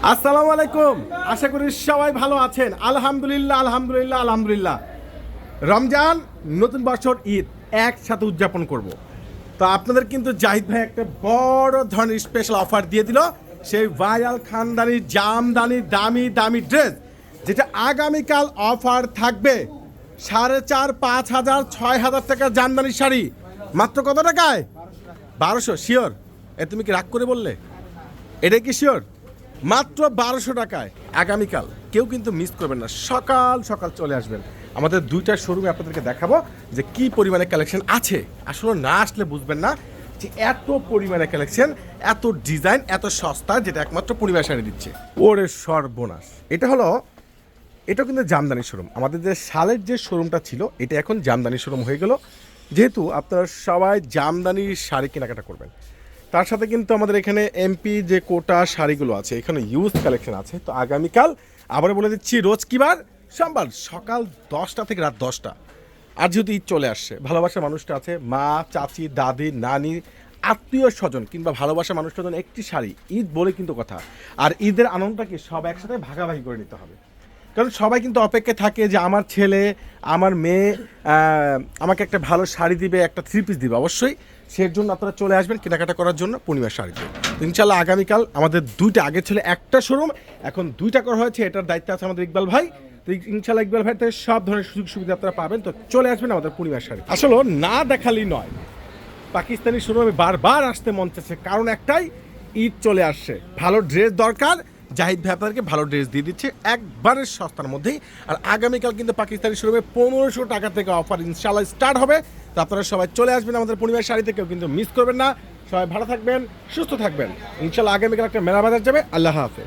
আসসালামু আলাইকুম। আশা করি সবাই ভালো আছেন। আলহামদুলিল্লাহ আলহামদুলিল্লাহ আলহামদুলিল্লাহ। রমজান, নতুন বছর, ঈদ একসাথে উদযাপন করব। তো আপনাদের কিন্তু জাহিদ ভাই একটা বড় ধরনের স্পেশাল অফার দিয়ে দিল। সেই ভাইরাল খানদানি জামদানি দামি দামি ড্রেস, যেটা আগামীকাল অফার থাকবে 4,500, 5,000, 6,000 টাকা জামদানি শাড়ি মাত্র কত টাকায়? 1200। শিওর? তুমি কি রাগ করে বললে? এটা কি শিওর? মাত্র 1200 টাকায় আগামীকাল। কেউ কিন্তু মিস করবেন না, সকাল সকাল চলে আসবেন। আমাদের দুইটা শোরুমে আপনাদেরকে দেখাবো যে কি পরিমাণে কালেকশন আছে। আসলে না আসলে বুঝবেন না যে এত পরিমাণে কালেকশন, এত ডিজাইন, এত সস্তা, যেটা একমাত্র পরিবার শাড়ি দিচ্ছে। ওরে সর্বনাশ! এটা কিন্তু জামদানি শোরুম। আমাদের যে শালের যে শোরুমটা ছিল, এটা এখন জামদানি শোরুম হয়ে গেল। যেহেতু আপনারা সবাই জামদানির শাড়ি কেনাকাটা করবেন, তার সাথে কিন্তু আমাদের এখানে এমপি যে কোটা শাড়িগুলো আছে, এখানে ইউজ কালেকশন আছে। তো আগামীকাল আবার বলে দিচ্ছি, রোজ কি বার? সোমবার, সকাল 10টা থেকে রাত 10টা। আর যেহেতু ঈদ চলে আসছে, ভালোবাসার মানুষটা আছে, মা, চাচি, দাদি, নানি, আত্মীয় স্বজন কিংবা ভালোবাসার মানুষটার জন্য একটি শাড়ি, ঈদ বলে কিন্তু কথা। আর ঈদের আনন্দটাকে সব একসাথে ভাগাভাগি করে নিতে হবে। কারণ সবাই কিন্তু অপেক্ষায় থাকে যে আমার ছেলে, আমার মেয়ে আমাকে একটা ভালো শাড়ি দিবে, একটা 3 পিস দিবে। অবশ্যই সের জন্য আপনারা চলে আসবেন কেনাকাটা করার জন্য পূর্ণিমার শাড়িতে। ইনশাল্লাহ আগামীকাল আমাদের দুইটা, আগে ছিল একটা শোরুম, এখন দুইটা করা হয়েছে। এটার দায়িত্ব আছে আমাদের ইকবাল ভাই। তো ইনশাল্লাহ ইকবাল ভাই থেকে সব ধরনের সুযোগ সুবিধা আপনারা পাবেন। তো চলে আসবেন আমাদের পূর্ণিমার শাড়ি। আসলে না দেখালেই নয়, পাকিস্তানি শোরুমে বারবার আসতে মন চাচ্ছে, কারণ একটাই, ঈদ চলে আসছে, ভালো ড্রেস দরকার। জাহিদ ভাই আপনাদেরকে ভালো ড্রেস দিয়ে দিচ্ছে একবারে সস্তার মধ্যেই। আর আগামীকাল কিন্তু পাকিস্তানি শোরুমে 1500 টাকা থেকে অফার ইনশাল্লাহ স্টার্ট হবে। তো আপনারা সবাই চলে আসবেন আমাদের পূর্ণিমার শাড়িতে, কেউ কিন্তু মিস করবেন না। সবাই ভালো থাকবেন, সুস্থ থাকবেন। ইনশাল্লাহ আগামীকাল একটা মেলা বাজার যাবে। আল্লাহ হাফেজ।